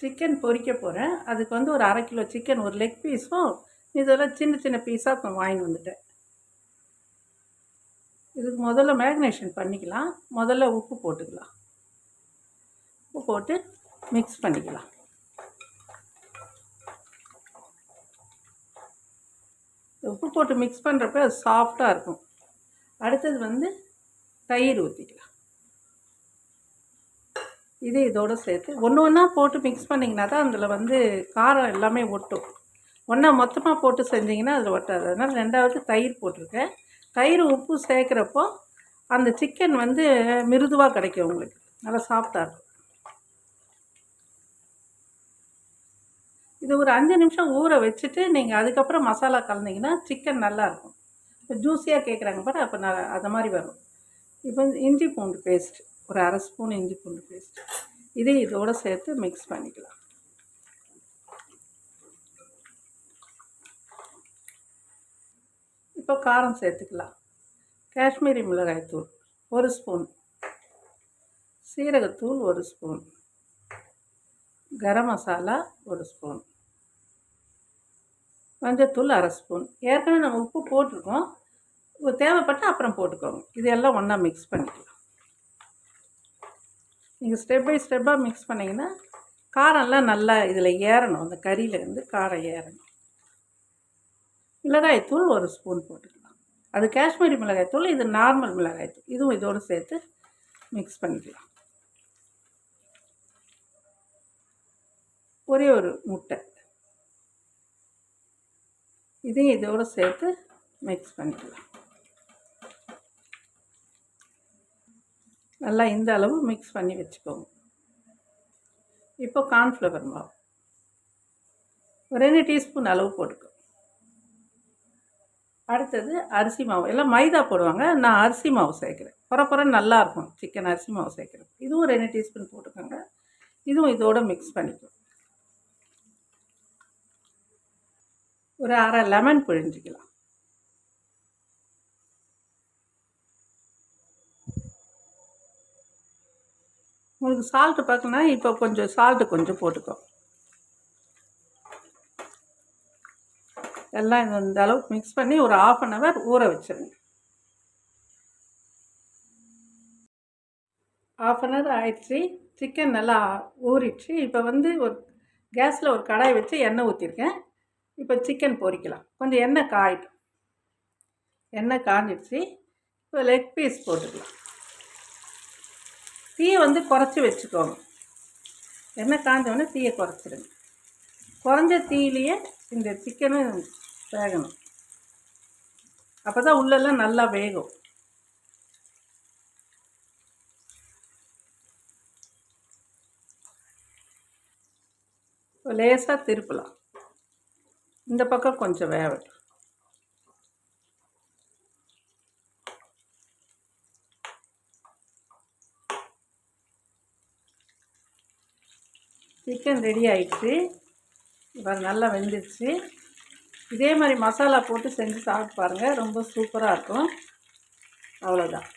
Chicken பொரிக்க போகிறேன். அதுக்கு வந்து ஒரு 1/2 கிலோ சிக்கன், ஒரு லெக் பீஸும் இதெல்லாம் சின்ன சின்ன பீஸாக வாங்கிட்டு வந்துட்டேன். இதுக்கு முதல்ல மேரினேஷன் பண்ணிக்கலாம். முதல்ல உப்பு போட்டுக்கலாம். உப்பு போட்டு மிக்ஸ் பண்ணிக்கலாம். உப்பு போட்டு மிக்ஸ் பண்ணுறப்ப அது சாஃப்டாக இருக்கும். அடுத்தது வந்து தயிர் ஊற்றிக்கலாம். இதோடு சேர்த்து ஒன்று ஒன்றா போட்டு மிக்ஸ் பண்ணிங்கன்னா தான் அதில் வந்து காரம் எல்லாமே ஒட்டும். ஒன்றா மொத்தமாக போட்டு செஞ்சிங்கன்னா அதில் ஒட்டாது. அதனால் 2வது தயிர் போட்டிருக்கேன். தயிர் உப்பு சேர்க்குறப்போ அந்த சிக்கன் வந்து மிருதுவாக கிடைக்கும், உங்களுக்கு நல்லா சாஃப்டாக இருக்கும். இது ஒரு 5 நிமிஷம் ஊற வச்சுட்டு நீங்கள் அதுக்கப்புறம் மசாலா கலந்திங்கன்னா சிக்கன் நல்லாயிருக்கும். இப்போ ஜூஸியாக கேட்குறாங்க பாரு, அப்போ நான் அது மாதிரி வரும். இப்போ இஞ்சி பூண்டு பேஸ்ட், ஒரு 1/2 ஸ்பூன் இஞ்சி பூண்டு பேஸ்ட், இதோடு சேர்த்து மிக்ஸ் பண்ணிக்கலாம். இப்போ காரம் சேர்த்துக்கலாம். காஷ்மீரி மிளகாய்த்தூள் 1 ஸ்பூன், சீரகத்தூள் 1 ஸ்பூன், கரம் மசாலா 1 ஸ்பூன், மஞ்சத்தூள் 1/2 ஸ்பூன். ஏற்கனவே நம்ம உப்பு போட்டிருக்கோம், தேவைப்பட்டால் அப்புறம் போட்டுக்கோங்க. இதெல்லாம் ஒன்றா மிக்ஸ் பண்ணிக்கலாம். நீங்கள் ஸ்டெப் பை ஸ்டெப்பாக மிக்ஸ் பண்ணிங்கன்னா காரம்லாம் நல்லா இதில் ஏறணும், அந்த கறியிலேருந்து காரம் ஏறணும். மிளகாய்த்தூள் 1 ஸ்பூன் போட்டுக்கலாம். அது காஷ்மீரி மிளகாய்த்தூள், இது நார்மல் மிளகாய்த்தூள். இதுவும் இதோடு சேர்த்து மிக்ஸ் பண்ணிக்கலாம். ஒரே ஒரு முட்டை, இதையும் இதோடு சேர்த்து மிக்ஸ் பண்ணிக்கலாம். நல்லா இந்த அளவு மிக்ஸ் பண்ணி வச்சுக்கோங்க. இப்போ கார்ன்ஃப்ளவர் மாவு ஒரு 2 டீஸ்பூன் அளவு போட்டுக்கோ. அடுத்தது அரிசி மாவு. எல்லாம் மைதா போடுவாங்க, நான் அரிசி மாவு சேர்க்குறேன். புறப்புறம் நல்லாயிருக்கும் சிக்கன் அரிசி மாவு சேர்க்குறேன். இதுவும் 2 டீஸ்பூன் போட்டுக்கோங்க. இதுவும் இதோடு மிக்ஸ் பண்ணிக்கோ. ஒரு 1/2 லெமன் பிழிஞ்சிக்கலாம். உங்களுக்கு சால்ட்டு பார்க்கணுன்னா இப்போ கொஞ்சம் சால்ட்டு கொஞ்சம் போட்டுக்கோ. எல்லாம் இந்த அளவுக்கு மிக்ஸ் பண்ணி ஒரு 1/2 ஹவர் ஊற வச்சுருங்க. 1/2 ஹவர் ஆயிடுச்சு. சிக்கன் நல்லா ஊறிடுச்சு. இப்போ வந்து ஒரு கேஸில் ஒரு கடாய் வச்சு எண்ணெய் ஊற்றிருக்கேன். இப்போ சிக்கன் பொரிக்கலாம். கொஞ்சம் எண்ணெய் காயிட்டும். எண்ணெய் காஞ்சிடுச்சு. இப்போ லெக் பீஸ் போட்டுக்கலாம். தீயை வந்து குறைச்சி வச்சுக்கோங்க. எண்ணெய் காஞ்சோடனே தீயை குறைச்சிடுங்க. குறைஞ்ச தீயிலேயே இந்த சிக்கனும் வேகணும். அப்போ தான் உள்ளெல்லாம் நல்லா வேகும். இப்போ லேசாக திருப்பலாம். இந்த பக்கம் கொஞ்சம் வேகட்டும். சிக்கன் ரெடி ஆகிடுச்சு. இப்போ நல்லா வெந்துடுச்சு. இதே மாதிரி மசாலா போட்டு செஞ்சு சாப்பிட்டு பாருங்கள், ரொம்ப சூப்பராக இருக்கும். அவ்வளோதான்.